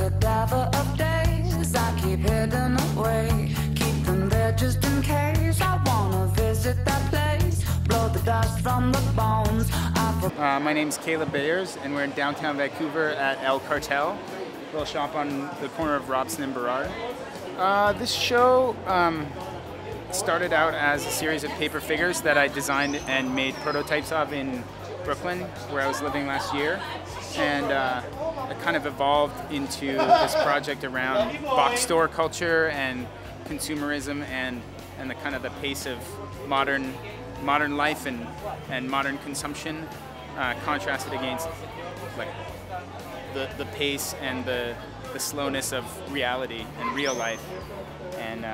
cadaver of days I keep hidden away. Keep them there just in case I wanna visit that place. Blow the dust from the bones. My name's J Beyers, and we're in downtown Vancouver at El Cartel, a little shop on the corner of Robson and Burrard. This show started out as a series of paper figures that I designed and made prototypes of in Brooklyn, where I was living last year, and it kind of evolved into this project around box store culture and consumerism and the kind of the pace of modern life and modern consumption, contrasted against like the pace and the slowness of reality and real life, and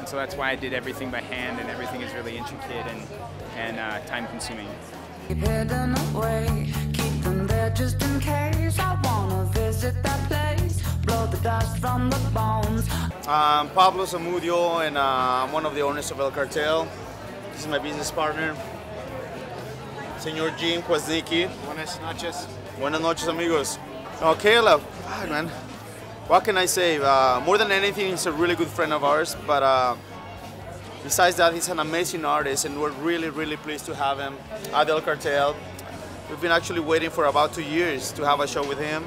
so that's why I did everything by hand, and everything is really intricate and time consuming. Keep hidden away, keep them there just in case I wanna visit that place. Blow the dust from the bones. I'm Pablo Zamudio, and I'm one of the owners of El Cartel. This is my business partner, Señor Jim Kwasnicki. Buenas noches. Buenas noches, amigos. Oh, Caleb, man, what can I say? More than anything, he's a really good friend of ours, but besides that, he's an amazing artist, and we're really, really pleased to have him at El Cartel. We've been actually waiting for about 2 years to have a show with him.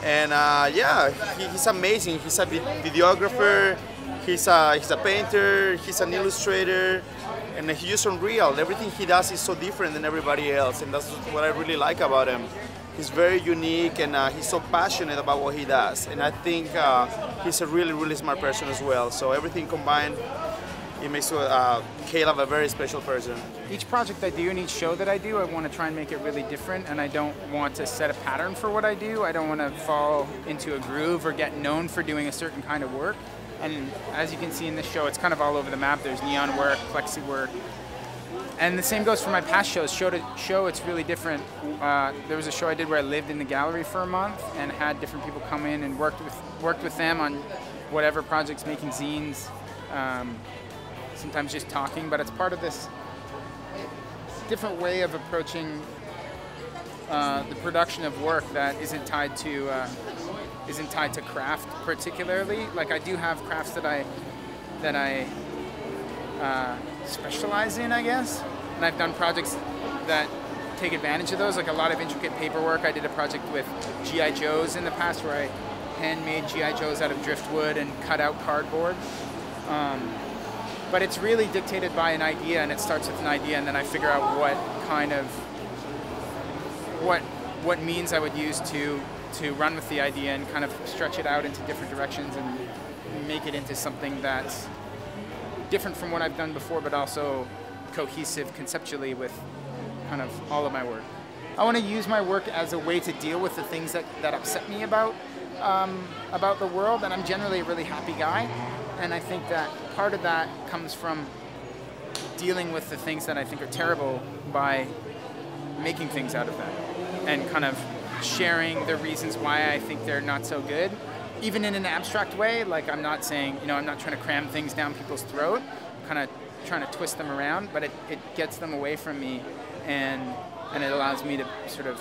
And yeah, he's amazing. He's a videographer, he's a painter, he's an illustrator, and he's just unreal. Everything he does is so different than everybody else, and that's what I really like about him. He's very unique, and he's so passionate about what he does. And I think he's a really, really smart person as well. So everything combined, it makes Caleb a very special person. Each project I do and each show that I do, I want to try and make it really different, and I don't want to set a pattern for what I do. I don't want to fall into a groove or get known for doing a certain kind of work. And as you can see in this show, it's kind of all over the map. There's neon work, plexi work. And the same goes for my past shows. Show to show, it's really different. There was a show I did where I lived in the gallery for a month and had different people come in and worked with them on whatever projects, making zines, sometimes just talking. But it's part of this different way of approaching the production of work that isn't tied to craft particularly. Like, I do have crafts that I specialize in, I guess, and I've done projects that take advantage of those, like a lot of intricate paperwork. I did a project with G.I. Joes in the past where I handmade G.I. Joes out of driftwood and cut out cardboard. But it's really dictated by an idea, and it starts with an idea, and then I figure out what kind of what means I would use to run with the idea and kind of stretch it out into different directions and make it into something that's different from what I've done before, but also cohesive conceptually with kind of all of my work. I want to use my work as a way to deal with the things that upset me about the world, and I'm generally a really happy guy, and I think that part of that comes from dealing with the things that I think are terrible by making things out of them and kind of sharing the reasons why I think they're not so good, even in an abstract way. Like, I'm not saying, I'm not trying to cram things down people's throat, kind of trying to twist them around, but it gets them away from me, and it allows me to sort of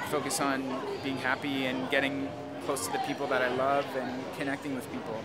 focus on being happy and getting close to the people that I love and connecting with people.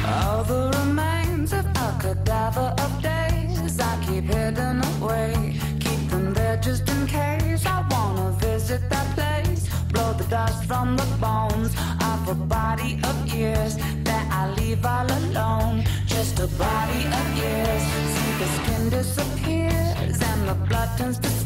All the remains of a cadaver of days I keep hidden away. Keep them there just in case I wanna visit that place. Blow the dust from the bones of a body of years that I leave all alone. Just a body of years. See the the skin disappears and the blood turns to